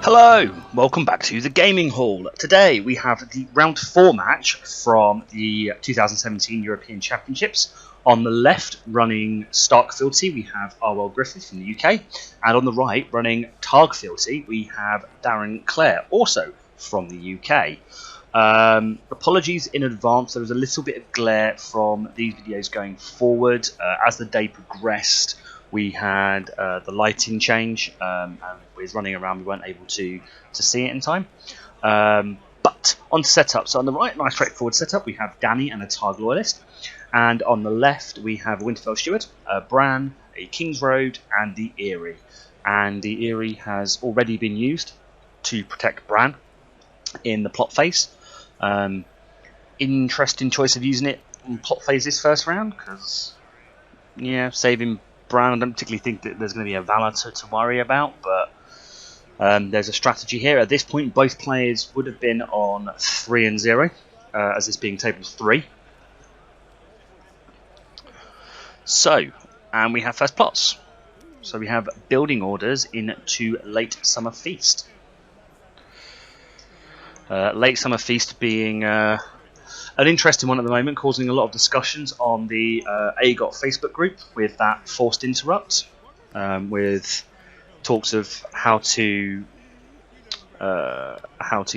Hello, welcome back to the Gaming Hall. Today we have the round 4 match from the 2017 European Championships. On the left, running Stark Fealty, we have Arwel Griffith from the UK, and on the right, running Targ Fealty, we have Clare, also from the UK. Apologies in advance, there was a little bit of glare from these videos going forward. As the day progressed, we had the lighting change, and with running around we weren't able to see it in time. But on to setup. So on the right, nice straightforward setup, we have Danny and a Targ Loyalist. And on the left we have a Winterfell Steward, a Bran, a King's Road and the Eyrie. And the Eyrie has already been used to protect Bran in the plot phase. Interesting choice of using it in plot phase this first round, because saving Bran, I don't particularly think that there's going to be a Valar to worry about, but there's a strategy here. At this point, both players would have been on 3-0, as this being table 3. So, and we have first plots. So we have building orders into Late Summer Feast. Late Summer Feast being an interesting one at the moment, causing a lot of discussions on the AGOT Facebook group with that forced interrupt, with talks of how to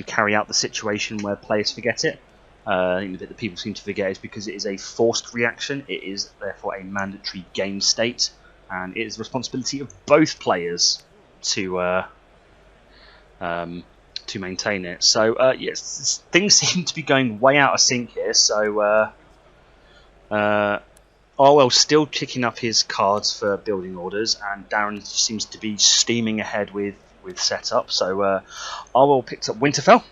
carry out the situation where players forget it. I think the bit that people seem to forget is because it is a forced reaction, it is therefore a mandatory game state, and it is the responsibility of both players to maintain it. So yes, things seem to be going way out of sync here. So Arwel's still kicking up his cards for building orders, and Darren seems to be steaming ahead with setup. So Arwel picked up Winterfell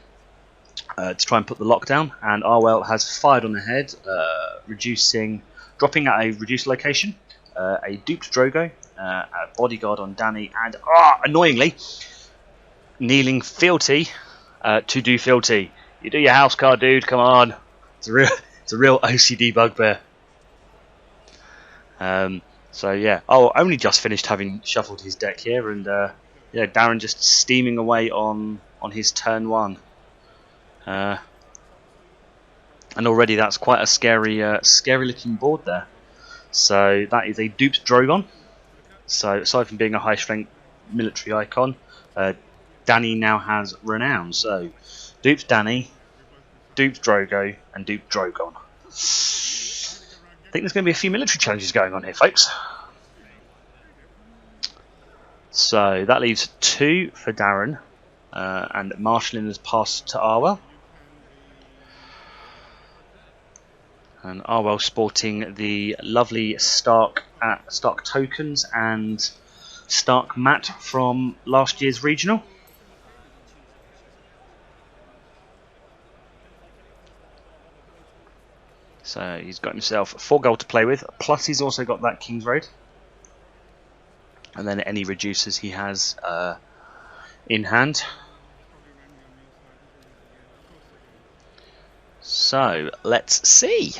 to try and put the lockdown, and Arwel has fired on the head, dropping at a reduced location, a duped Drogo, a bodyguard on Danny, and annoyingly, kneeling Fealty to do Fealty. You do your house card, dude. Come on, it's a real OCD bugbear. So yeah, only just finished having shuffled his deck here, and Darren just steaming away on his turn 1. And already that's quite a scary looking board there. So that is a duped Drogon. So aside from being a high strength military icon, Danny now has renown. So duped Danny, duped Drogo, and duped Drogon. I think there's going to be a few military challenges going on here, folks. So that leaves 2 for Darren, and marshalling has passed to Arwel. And Arwel sporting the lovely Stark tokens and Stark mat from last year's regional. So he's got himself 4 gold to play with, plus he's also got that King's Road. And then any reducers he has in hand. So let's see.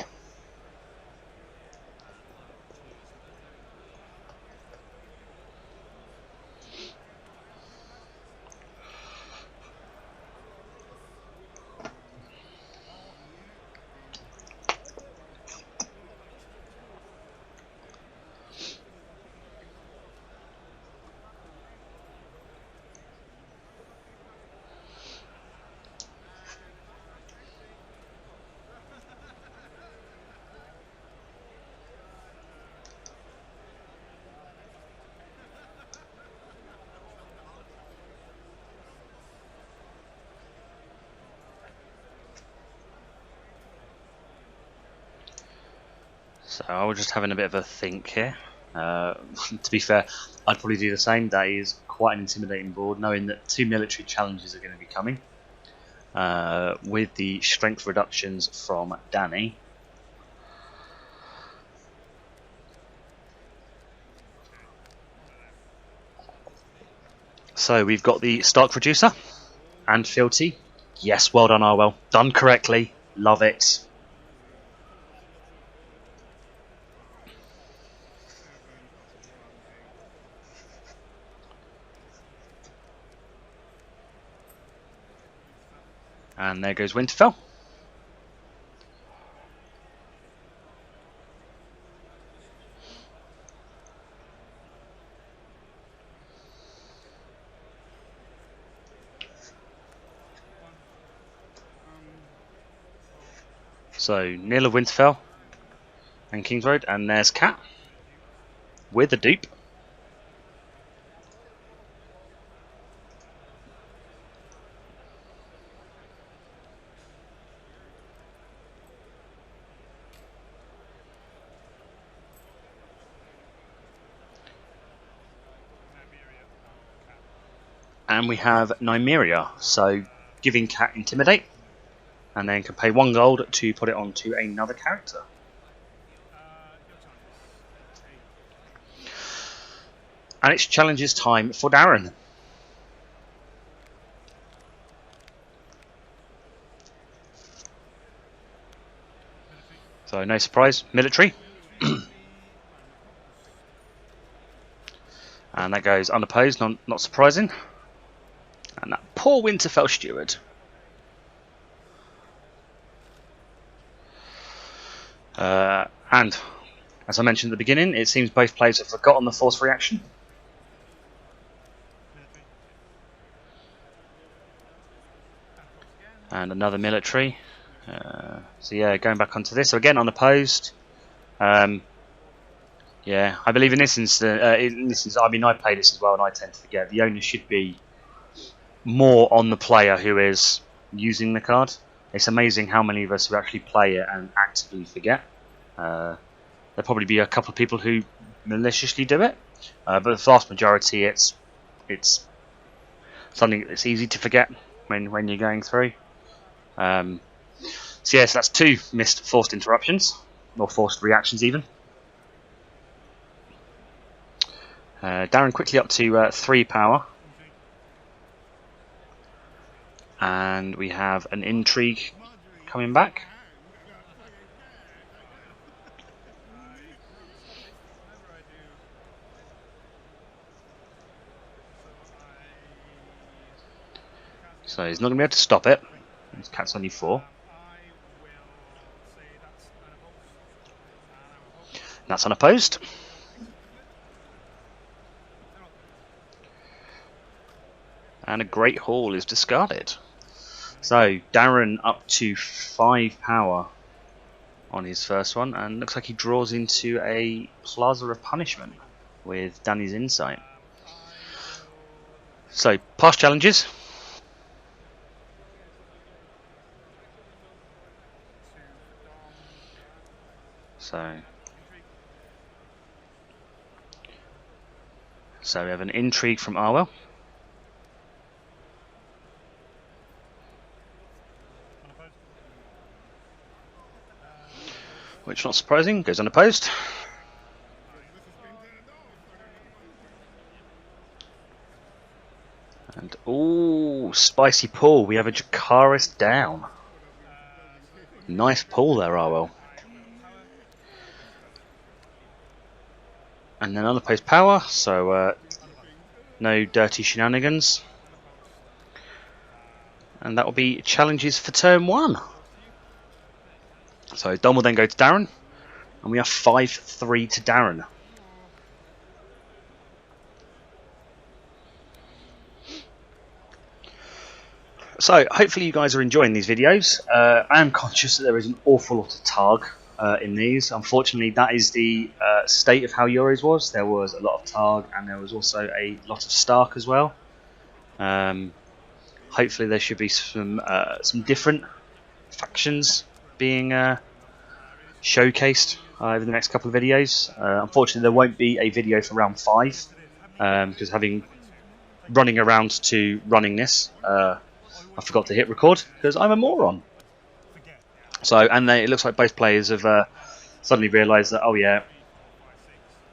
So I was just having a bit of a think here. To be fair, I'd probably do the same. That is quite an intimidating board, knowing that 2 military challenges are going to be coming. With the strength reductions from Danny. So we've got the Stark reducer and Fealty. Yes, well done, Arwel. Done correctly. Love it. And there goes Winterfell. So nil of Winterfell and King's Road, and there's Cat with a dupe. And we have Nymeria, so giving Cat Intimidate, and then can pay 1 gold to put it onto another character. And it's challenges time for Darren. So no surprise, military. And that goes unopposed, not surprising. And that poor Winterfell steward. And as I mentioned at the beginning, it seems both players have forgotten the force reaction. And another military. So yeah, going back onto this. So again, unopposed. Yeah, I believe in this instance, I mean, I play this as well, and I tend to forget. The onus should be more on the player who is using the card. It's amazing how many of us who actually play it and actively forget. There'll probably be a couple of people who maliciously do it, but the vast majority, it's something that's easy to forget when you're going through. So yes, that's 2 missed forced interruptions, or forced reactions even. Darren quickly up to 3 power. And we have an intrigue coming back. So he's not going to be able to stop it. His Cat's only 4. And that's unopposed. And a Great Hall is discarded. So Darren up to 5 power on his first one, and looks like he draws into a Plaza of Punishment with Danny's Insight. So past challenges. So we have an intrigue from Arwel. Which, not surprising, goes unopposed. And, ooh, spicy pull. We have a Jacaris down. Nice pull there, Arwel. And then unopposed power, so no dirty shenanigans. And that will be challenges for turn 1. So Dom will then go to Darren, and we are 5-3 to Darren. So hopefully you guys are enjoying these videos. I am conscious that there is an awful lot of Targ in these. Unfortunately, that is the state of how Euros was. There was a lot of Targ, and there was also a lot of Stark as well. Hopefully there should be some different factions being showcased over the next couple of videos. Unfortunately, there won't be a video for round 5 because running around to running this, I forgot to hit record because I'm a moron. So, and it looks like both players have suddenly realised that, oh yeah,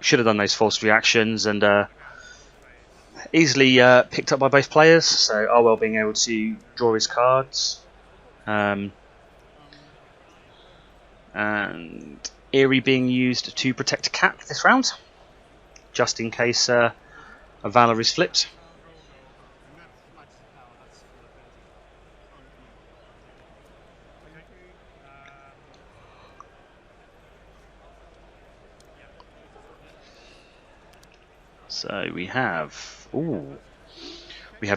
should have done those forced reactions, and easily picked up by both players. So Arwel being able to draw his cards. And Eerie being used to protect a Cat this round, just in case a Valor is flipped. So we have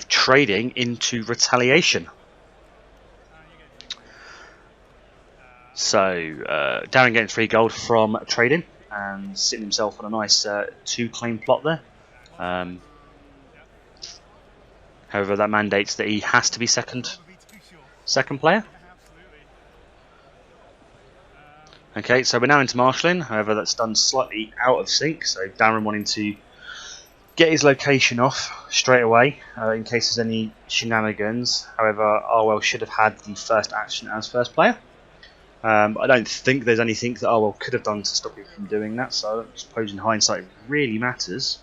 trading into retaliation. So Darren getting 3 gold from trading and sitting himself on a nice 2 claim plot there. However, that mandates that he has to be second player. Okay, so we're now into marshalling. However, that's done slightly out of sync. So Darren wanting to get his location off straight away in case there's any shenanigans. However, Arwel should have had the first action as first player. I don't think there's anything that Arwel could have done to stop him from doing that. So I don't suppose in hindsight it really matters.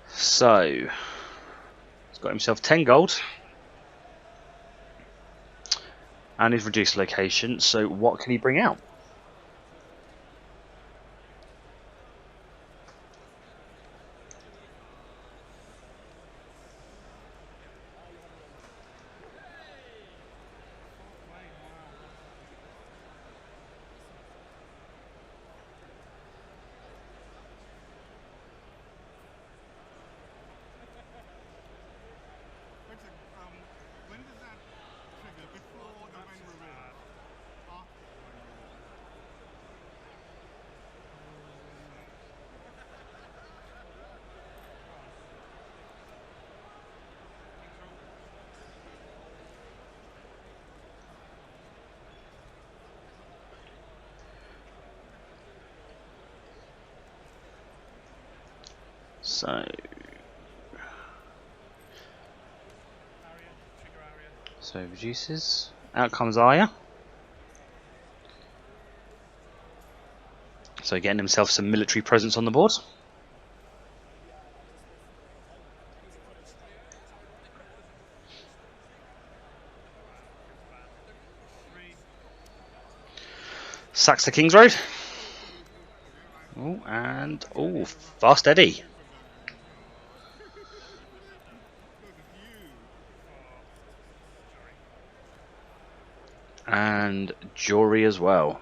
So he's got himself 10 gold. And his reduced location, so what can he bring out? So reduces. Out comes Arya. So getting himself some military presence on the board. Sacks the King's Road. Oh, and fast Eddie. And Jory as well.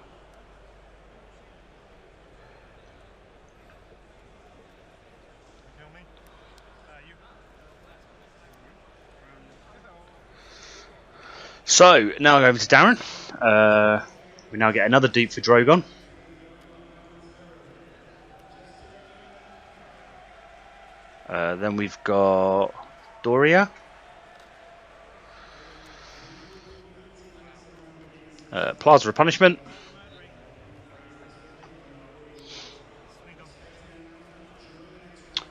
So now over to Darren. We now get another dupe for Drogon. Then we've got Doria. Plaza of Punishment.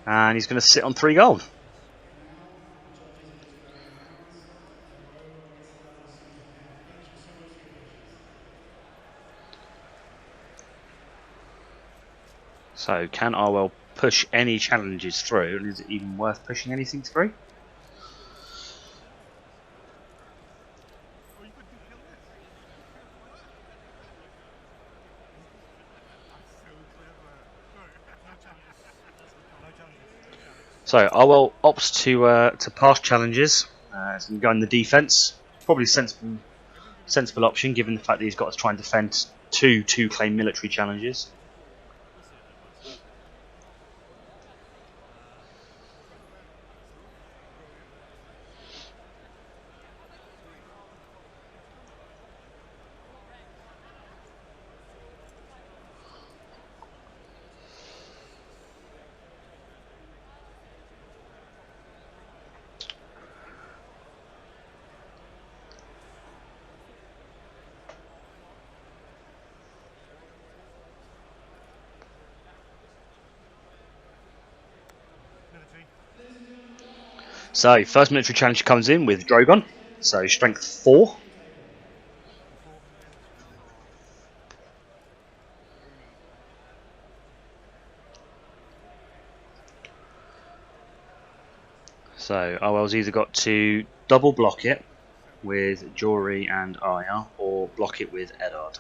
And he's going to sit on 3 gold. So can Arwel push any challenges through? And is it even worth pushing anything through? So Arwel opts to pass challenges and go in the defence. Probably sensible option given the fact that he's got to try and defend two claim military challenges. So first military challenge comes in with Drogon. So strength 4. So Arwel's either got to double block it with Jory and Arya or block it with Eddard.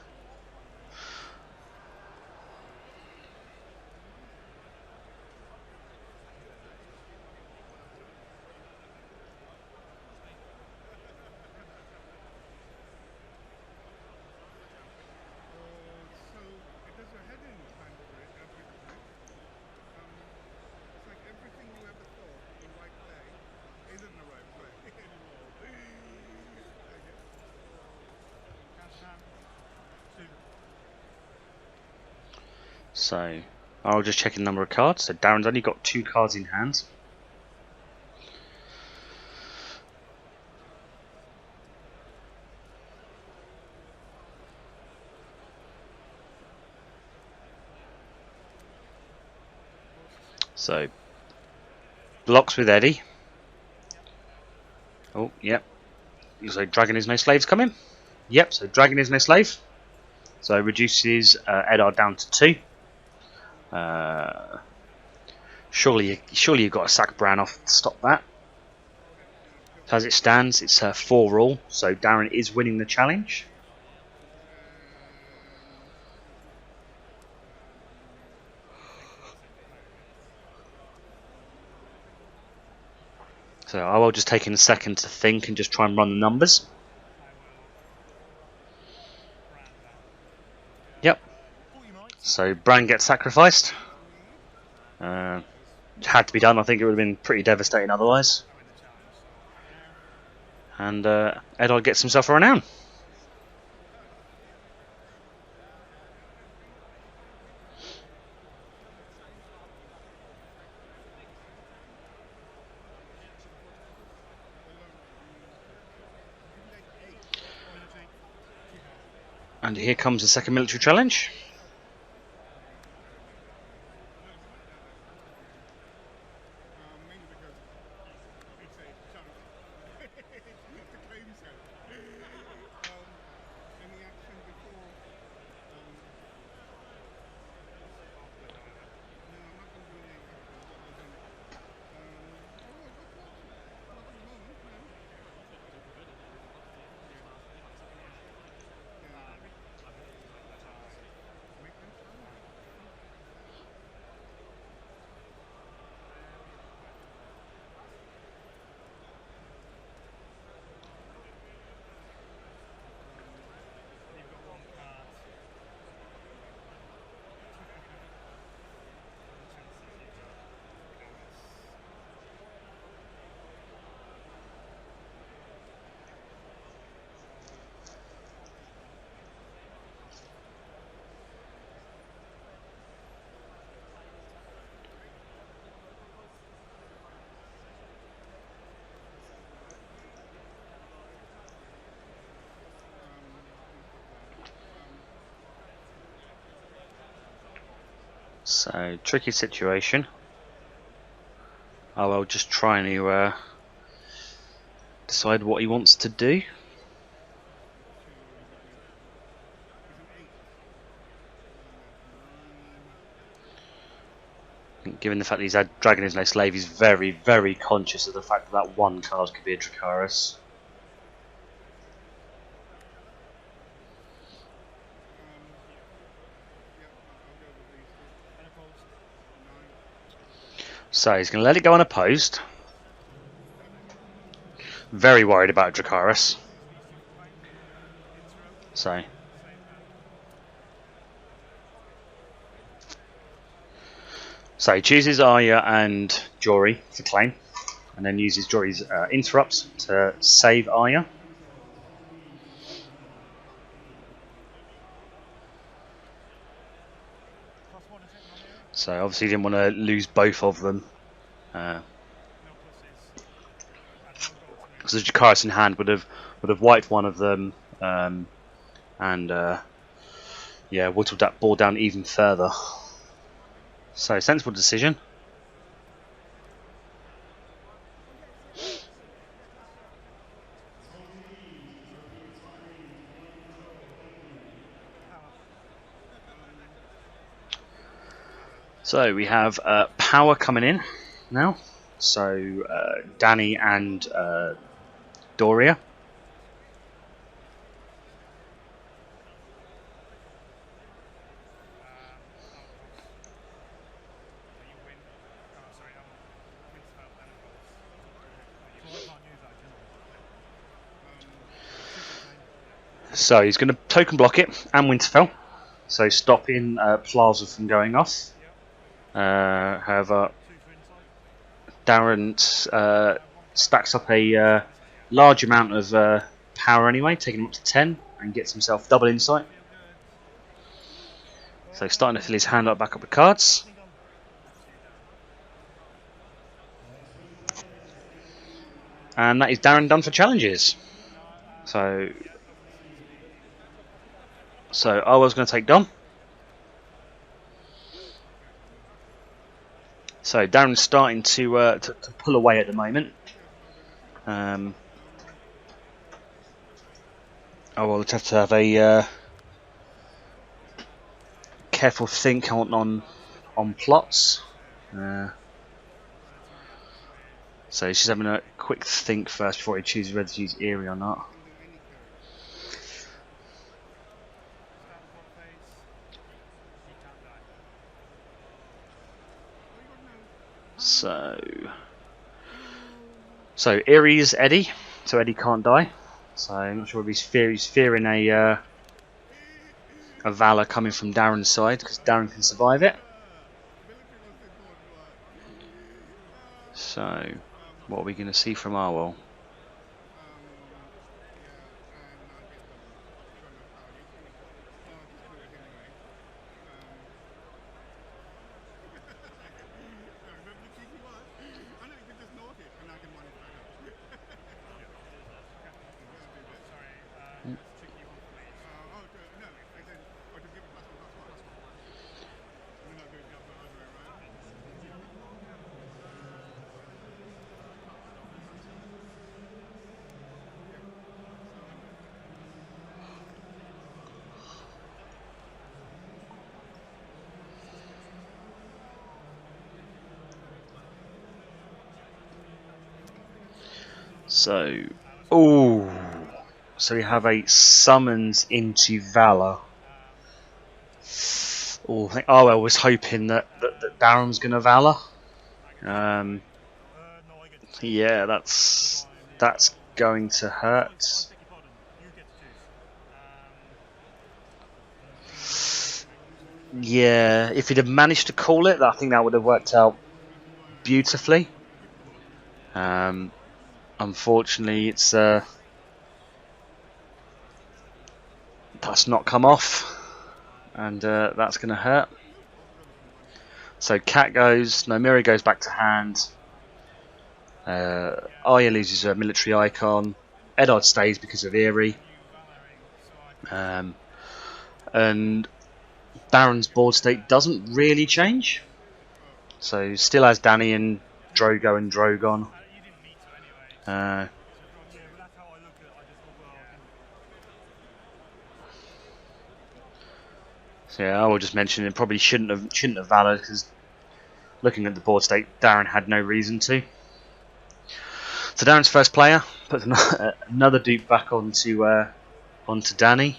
So I'll just check the number of cards. So Darren's only got 2 cards in hand. So blocks with Eddie. Oh, yep. Looks like Dragon is no slave's coming. Yep, so Dragon is no slave. So reduces Eddard down to 2. Surely you've got to sack Bran off to stop that. As it stands, it's 4-all, so Darren is winning the challenge. So I will just take a second to think and just try and run the numbers. Yep. So Bran gets sacrificed. Had to be done. I think it would have been pretty devastating otherwise. And Eddard gets himself a renown. And here comes the second military challenge. So, tricky situation. I'll just try to decide what he wants to do. Given the fact that he's had Dragon is no slave, he's very, very conscious of the fact that that 1 card could be a Dracarys. So he's going to let it go unopposed. Very worried about Dracarys. So he chooses Arya and Jory for claim, and then uses Jory's interrupts to save Arya. So obviously he didn't want to lose both of them. Because the Dracarys in hand would have wiped one of them, and whittled that ball down even further. So sensible decision. So we have power coming in now. So Dany and Doria. So he's going to token block it and Winterfell, so stopping Plaza from going off. However, Darren stacks up a large amount of power anyway, taking him up to 10, and gets himself double insight. So starting to fill his hand up back up with cards. And that is Darren done for challenges. So Arwel's going to take Dom. So Darren's starting to pull away at the moment. Arwel will have to have a careful think on plots. So she's having a quick think first before he chooses whether to use Eerie or not. So Eerie's Eddie, so Eddie can't die. So I'm not sure if he's fearing a Valor coming from Darren's side because Darren can survive it. So what are we going to see from Arwel? So we have a summons into Valor. I think Arwel was hoping that Darren was going to Valor. Yeah, that's going to hurt. Yeah, if he'd have managed to call it, I think that would have worked out beautifully. Unfortunately, it's that's not come off, and that's going to hurt. So Cat goes, Nomira goes back to hand. Arya loses her military icon. Eddard stays because of Eerie. And Darren's board state doesn't really change. So still has Dany and Drogo and Drogon. So yeah, I will just mention it probably shouldn't have Valor because looking at the board state, Darren had no reason to. So Darren's first player puts another dupe back onto Dany.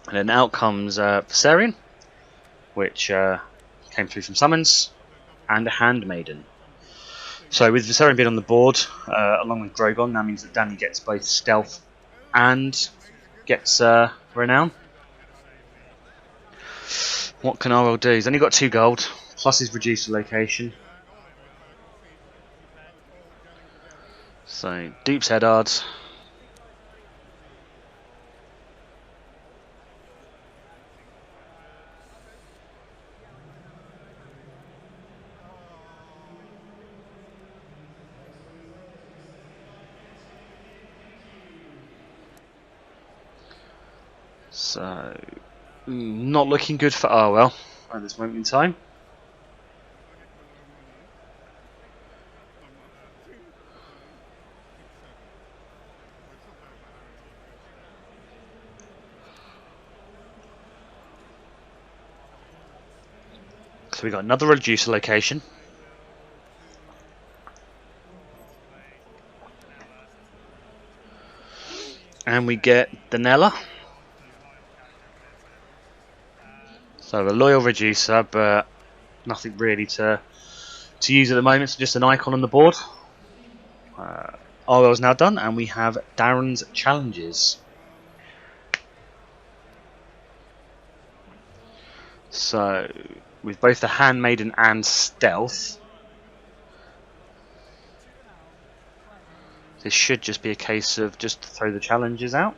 And then out comes Viserion, which came through from summons, and a Handmaiden. So with Viserion being on the board, along with Drogon, that means that Dany gets both stealth and gets renown. What can Arwel do? He's only got 2 gold, plus his reducer location. So dupes Eddard. So not looking good for Arwel at this moment in time. So we got another reducer location. And we get Danella. So a loyal reducer, but nothing really to use at the moment. So just an icon on the board. Arwel's now done, and we have Darren's challenges. So with both the Handmaiden and Stealth. This should just be a case of just throw the challenges out.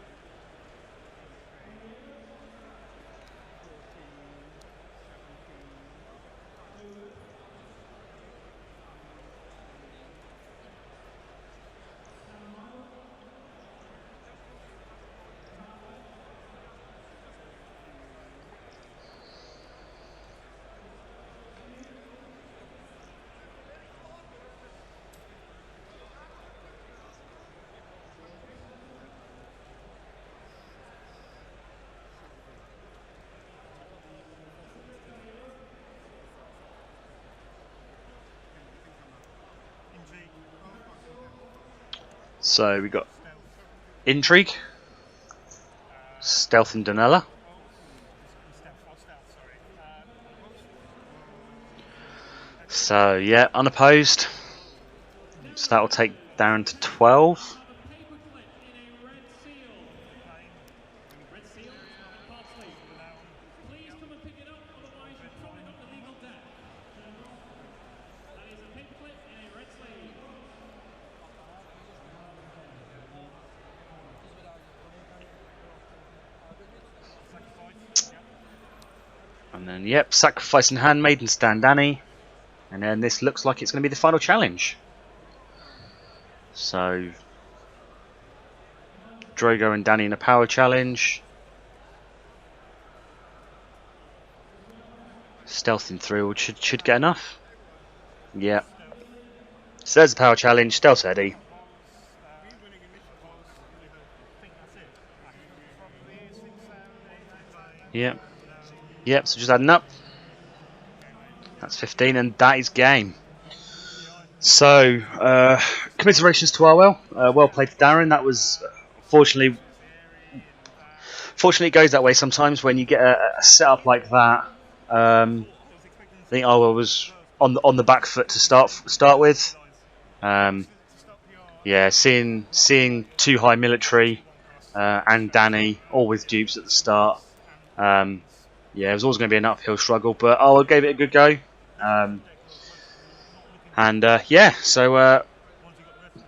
So we got Intrigue, Stealth and Donella. So yeah, unopposed. So that will take Darren to 12. And then, yep, Sacrifice and Handmaid and Stan Danny. And then this looks like it's going to be the final challenge. So, Drogo and Danny in a power challenge. Stealth in through should get enough. Yeah. So there's the power challenge. Stealth Eddie. Yep. Yep, so just adding up. That's 15, and that is game. So, commiserations to Arwel. Well played to Darren. That was, fortunately, it goes that way sometimes when you get a setup like that. I think Arwel was on the back foot to start with. Yeah, seeing too high military and Danny all with dupes at the start. Yeah, it was always going to be an uphill struggle, but Arwel gave it a good go. Yeah, so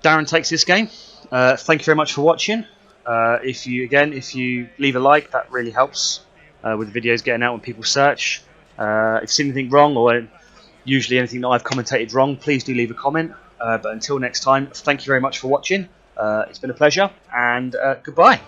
Darren takes this game. Thank you very much for watching. If you leave a like, that really helps with the videos getting out when people search. If you've seen anything wrong, or usually anything that I've commentated wrong, please do leave a comment. But until next time, thank you very much for watching. It's been a pleasure, and goodbye.